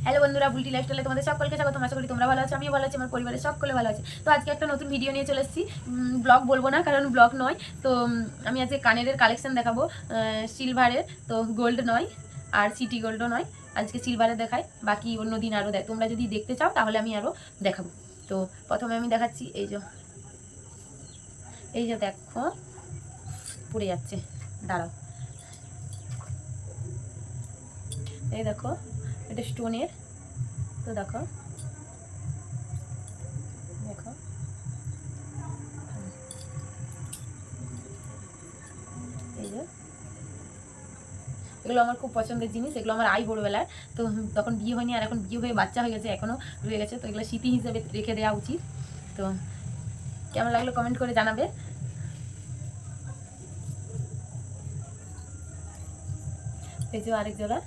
Hello বন্ধুরা, বুলটি লাইফস্টাইলে তোমাদের সকলকে স্বাগত। আশা করি তোমরা ভালো আছো, আমিও ভালো আছি, আমার পরিবারের সকলে ভালো আছে। তো আজকে একটা নতুন ভিডিও নিয়ে চলে এসেছি। ব্লগ বলবো না, কারণ ব্লগ নয়। তো আমি আজকে কানের কালেকশন দেখাবো, সিলভারের, তো গোল্ড নয় আর সিটি গোল্ডও নয়। আজকে সিলভারের দেখাই, বাকি অন্য দিন আরও তোমরা যদি দেখতে চাও তাহলে আমি আরও দেখাবো। তো প্রথমে আমি দেখাচ্ছি এই যে দেখো পড়ে যাচ্ছে, দাঁড়াও। এই দেখো, এটা স্টোনের। তো দেখো দেখো এই যে এগুলো আমার খুব পছন্দের জিনিস। এগুলো আমার ভোরবেলার, তো তখন বিয়ে হয়নি, আর এখন বিয়ে হয়ে বাচ্চা হয়ে গেছে, এখনও রয়ে গেছে। তো এগুলো স্মৃতি হিসেবে রেখে দেওয়া উচিত। তো কেমন লাগলো কমেন্ট করে জানাবে। এই যে আরেক জোড়া,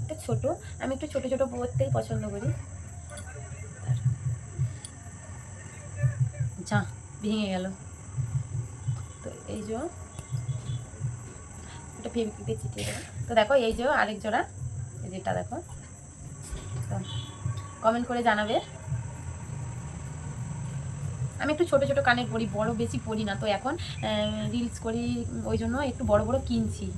এটা ছোটো। আমি একটু ছোটো ছোটো পরতেই পছন্দ করি। যা ভেঙে গেল। তো এই যে এটা ফেভিকুইক দিয়ে চিটিয়ে দেবো। তো দেখো এই যে আরেক জোড়া, এই যেটা দেখো। তো কমেন্ট করে জানাবে। আমি একটু ছোটো ছোটো কানের পরি, বড় বেশি পরি না। তো এখন রিলস করি, ওই জন্য একটু বড় বড় কিনছি।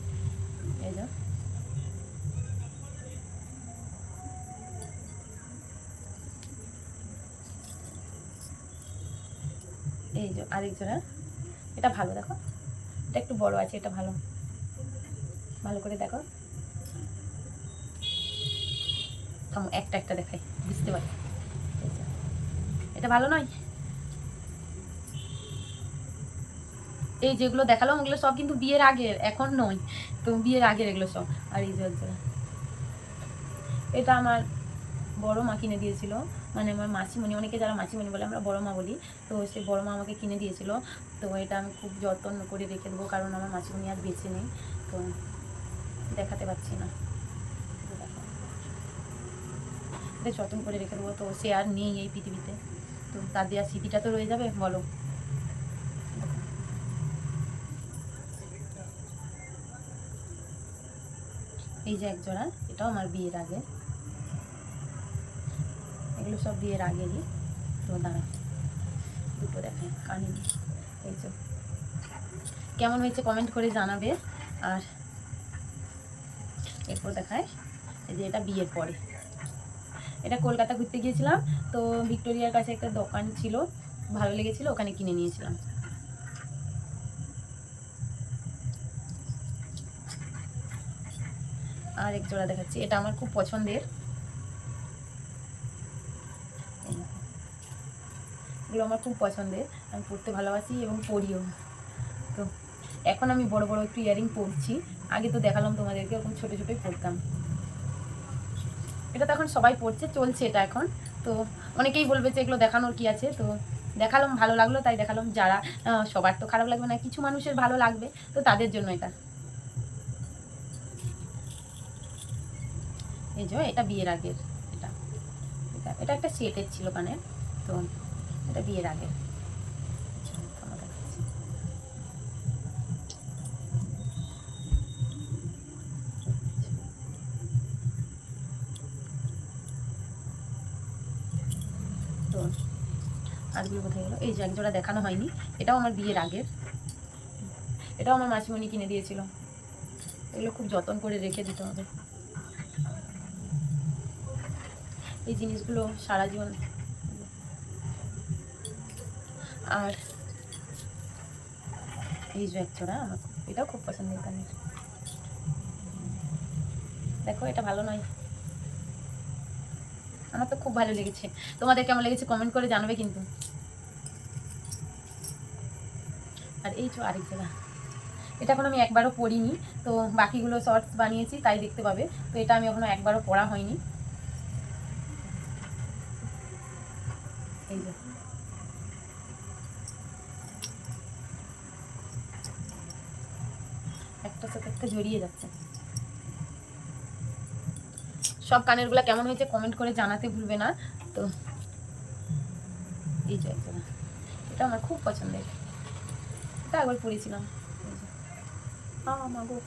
এই যে আরেক জোড়া, এটা ভালো দেখো, এটা একটু বড় আছে, এটা ভালো, ভালো করে দেখো। থামো, একটা একটা দেখাই, বুঝতে পারি। এটা ভালো নয়। এই যেগুলো দেখালাম ওগুলো সব কিন্তু বিয়ের আগের, এখন নয়। তো বিয়ের আগের এগুলো সব। আর এই যে এটা আমার বড় মা কিনে দিয়েছিল, মানে আমার মাসিমণি, অনেকে যারা মাসিমণি বলে, আমরা বড় মা বলি। তো সে বড় মা আমাকে কিনে দিয়েছিল। তো এটা আমি খুব যত্ন করে রেখে দেবো, কারণ আমার মাসিমণি আর বেঁচে নেই। তো দেখাতে পারছি না, এটা যত্ন করে রেখে দেবো। তো সে আর নেই এই পৃথিবীতে, তো তার দেওয়ার স্মৃতিটা তো রয়ে যাবে, বলো। এই যে এক জোড়া, এটাও আমার বিয়ের আগে, এগুলো সব বিয়ের আগেরই। তো দাঁড়া, দুটো দেখায় কানে। এই যে কেমন হয়েছে কমেন্ট করে জানাবে। আর এরপর দেখায়, এই যে এটা বিয়ের পরে, এটা কলকাতা ঘুরতে গিয়েছিলাম। তো ভিক্টোরিয়ার কাছে একটা দোকান ছিল, ভালো লেগেছিল, ওখানে কিনে নিয়েছিলাম। আর এক জোড়া দেখাচ্ছি, এটা আমার খুব পছন্দের। এগুলো আমার খুব পছন্দের, আমি পরতে ভালোবাসি এবং পরিও। তো এখন আমি বড় বড় একটু ইয়ারিং পরছি। আগে তো দেখালাম তোমাদেরকে, এরকম ছোটো ছোটোই পরতাম। এটা তো এখন সবাই পরছে, চলছে এটা এখন। তো অনেকেই বলবে যে এগুলো দেখানোর কি আছে, তো দেখালাম, ভালো লাগলো তাই দেখালাম। যারা সবার তো খারাপ লাগবে না, কিছু মানুষের ভালো লাগবে, তো তাদের জন্য এটা। এই যে এটা বিয়ের আগের, এটা এটা এটা একটা সেটের ছিল কানে। তো এটা বিয়ের আগের। তো আজগুলো কোথায় গেলো, এই যে এক জোড়া দেখানো হয়নি, এটাও আমার বিয়ের আগের, এটাও আমার মাসিমণি কিনে দিয়েছিল। এগুলো খুব যত্ন করে রেখে দিতে হবে, এই জিনিসগুলো সারা জীবন। আর এই যে এক জোড়া, আমার এটাও খুব পছন্দের কানের। দেখো এটা ভালো নয়, আমার তো খুব ভালো লেগেছে। তোমাদের কেমন লেগেছে কমেন্ট করে জানাবে কিন্তু। আর এই যে আরেক জোড়া, এটা এখন আমি একবারও পরিনি। তো বাকিগুলো শর্টস বানিয়েছি তাই দেখতে পাবে। তো এটা আমি এখনো একবারও পরা হয়নি। এই যে একটা সাথে একটা জড়িয়ে যাচ্ছে। সব কানেরগুলো কেমন হয়েছে কমেন্ট করে জানাতে ভুলবে না। তো এই যে একটা, এটা আমার খুব পছন্দের, এটা একবার পরেছিলাম। মাগো,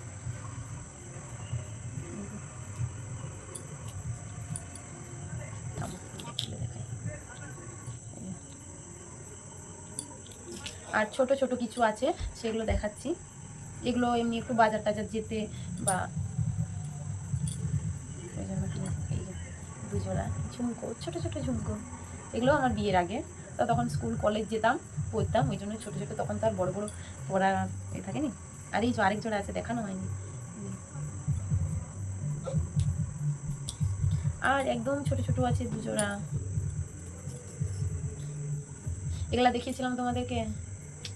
আর ছোট ছোট কিছু আছে সেগুলো দেখাচ্ছি। এগুলো এমনি একটু বাজার টাজার যেতে বা ওই জন্য কিনেছি। এই যে দুজোড়া ঝুমকো, ছোট ছোট ঝুমকো, এগুলো আমার বিয়ের আগে। তো তখন স্কুল কলেজ যেতাম, পড়তাম, ওই জন্য ছোটো ছোটো, তখন তো আর বড়ো বড়ো পড়া এ থাকেনি। আর এই যে আরেক জোড়া আছে, দেখানো হয়নি। আর একদম ছোট ছোট আছে দুজোড়া, এগুলা দেখিয়েছিলাম তোমাদেরকে,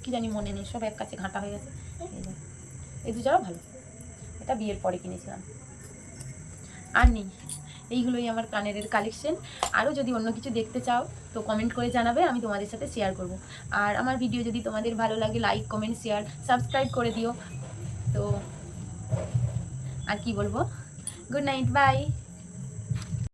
কি জানি মনে নেই, সব এক কাছে ঘাঁটা হয়ে গেছে। এই যে এই দুজোড়া ভালো, এটা বিয়ের পরে কিনেছিলাম। আর নেই, এইগুলোই আমার কানের কালেকশন। আরও যদি অন্য কিছু দেখতে চাও তো কমেন্ট করে জানাবে, আমি তোমাদের সাথে শেয়ার করব। আর আমার ভিডিও যদি তোমাদের ভালো লাগে, লাইক কমেন্ট শেয়ার সাবস্ক্রাইব করে দিও। তো আর কি বলবো, গুড নাইট, বাই।